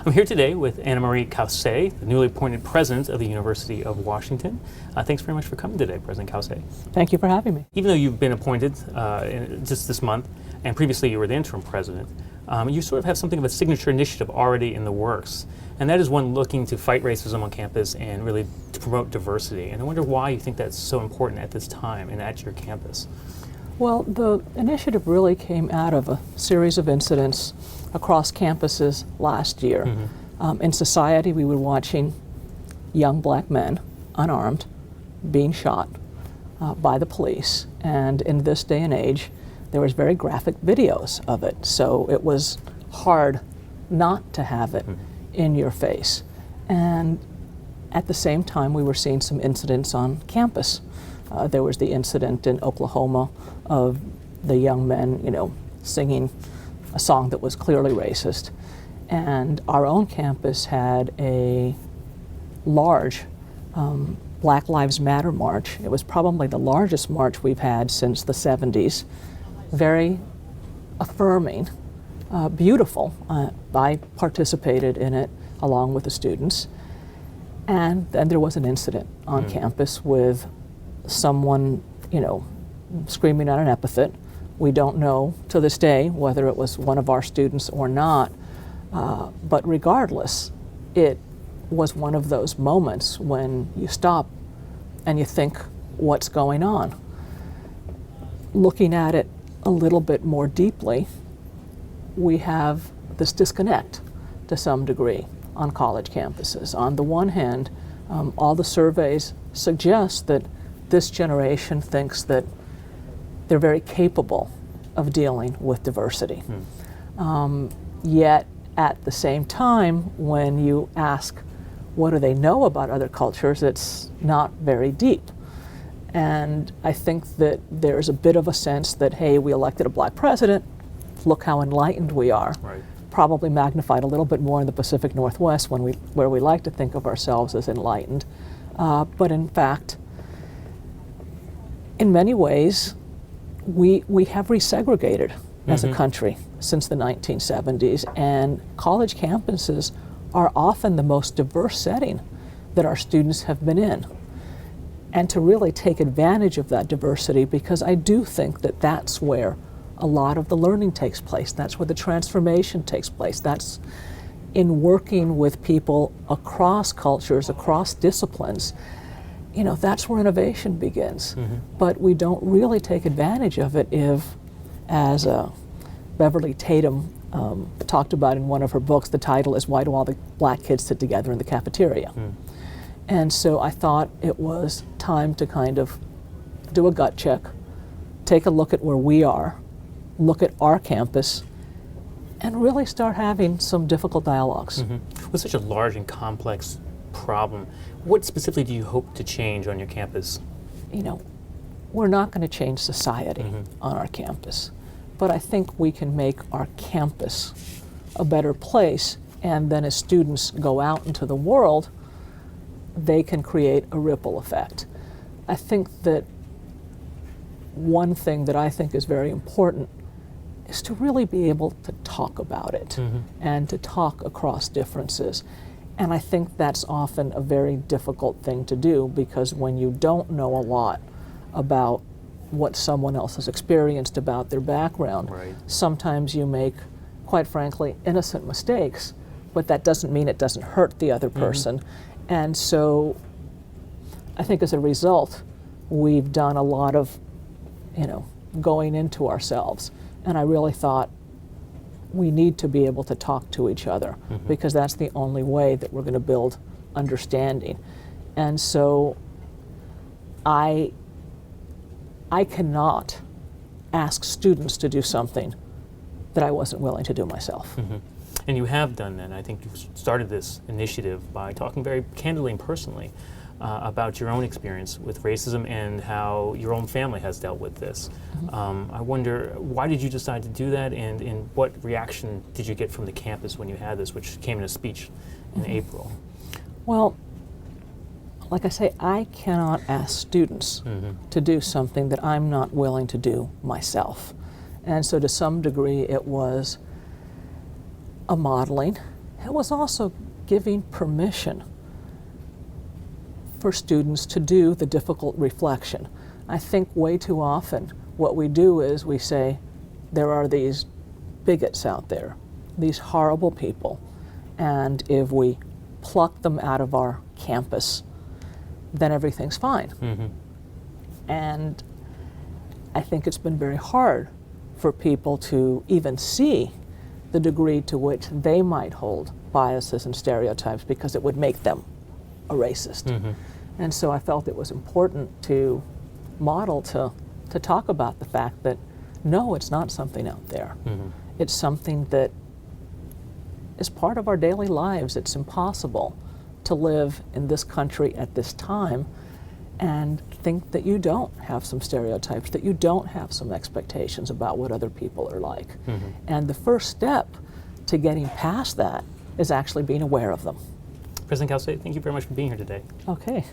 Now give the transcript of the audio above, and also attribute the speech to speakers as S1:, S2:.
S1: I'm here today with Mari Cauce, the newly appointed president of the University of Washington. Thanks very much for coming today, President Cauce.
S2: Thank you for having me.
S1: Even though you've been appointed just this month, and previously you were the interim president, you sort of have something of a signature initiative already in the works, and that is one looking to fight racism on campus and really to promote diversity. And I wonder why you think that's so important at this time and at your campus.
S2: Well, the initiative really came out of a series of incidents across campuses last year. In society, we were watching young black men, unarmed, being shot by the police. And in this day and age, there was very graphic videos of it. So it was hard not to have it in your face. And at the same time, we were seeing some incidents on campus. There was the incident in Oklahoma of the young men, singing a song that was clearly racist. And our own campus had a large Black Lives Matter march. It was probably the largest march we've had since the 70s. Very affirming, beautiful. I participated in it along with the students. And then there was an incident on campus with someone, screaming out an epithet. We don't know to this day whether it was one of our students or not, but regardless, it was one of those moments when you stop and you think, what's going on? Looking at it a little bit more deeply, we have this disconnect to some degree on college campuses. On the one hand, all the surveys suggest that this generation thinks that they're very capable of dealing with diversity. Yet at the same time, when you ask what do they know about other cultures, it's not very deep. And I think that there's a bit of a sense that, hey, we elected a black president, look how enlightened we are.
S1: Right.
S2: Probably magnified a little bit more in the Pacific Northwest where we like to think of ourselves as enlightened. But in fact, in many ways, we have resegregated as a country since the 1970s, and college campuses are often the most diverse setting that our students have been in. And to really take advantage of that diversity, because I do think that that's where a lot of the learning takes place. That's where the transformation takes place. That's in working with people across cultures, across disciplines. That's where innovation begins. But we don't really take advantage of it if, as Beverly Tatum talked about in one of her books, the title is "Why Do All the Black Kids Sit Together in the Cafeteria?" And so I thought it was time to kind of do a gut check, take a look at where we are, look at our campus, and really start having some difficult dialogues.
S1: With such a large and complex problem, what specifically do you hope to change on your campus?
S2: We're not going to change society on our campus, but I think we can make our campus a better place, and then as students go out into the world, they can create a ripple effect. I think that one thing that I think is very important is to really be able to talk about it and to talk across differences. And I think that's often a very difficult thing to do, because when you don't know a lot about what someone else has experienced, about their background, sometimes you make, quite frankly, innocent mistakes, but that doesn't mean it doesn't hurt the other person. And so I think as a result, we've done a lot of, going into ourselves. And I really thought we need to be able to talk to each other, because that's the only way that we're going to build understanding. And so I cannot ask students to do something that I wasn't willing to do myself.
S1: And you have done that. I think you started this initiative by talking very candidly and personally about your own experience with racism and how your own family has dealt with this. I wonder, why did you decide to do that, and what reaction did you get from the campus when you had this, which came in a speech in April?
S2: Well, like I say, I cannot ask students to do something that I'm not willing to do myself. And so to some degree it was a modeling It was also giving permission for students to do the difficult reflection. I think way too often what we do is we say, there are these bigots out there, these horrible people, and if we pluck them out of our campus, then everything's fine.
S1: Mm-hmm.
S2: And I think it's been very hard for people to even see the degree to which they might hold biases and stereotypes, because it would make them a racist.
S1: Mm-hmm.
S2: And so I felt it was important to model, to talk about the fact that no, it's not something out there.
S1: Mm-hmm.
S2: It's something that is part of our daily lives. It's impossible to live in this country at this time and think that you don't have some stereotypes, that you don't have some expectations about what other people are like.
S1: Mm-hmm.
S2: And the first step to getting past that is actually being aware of them.
S1: President Cauce, thank you very much for being here today.
S2: Okay.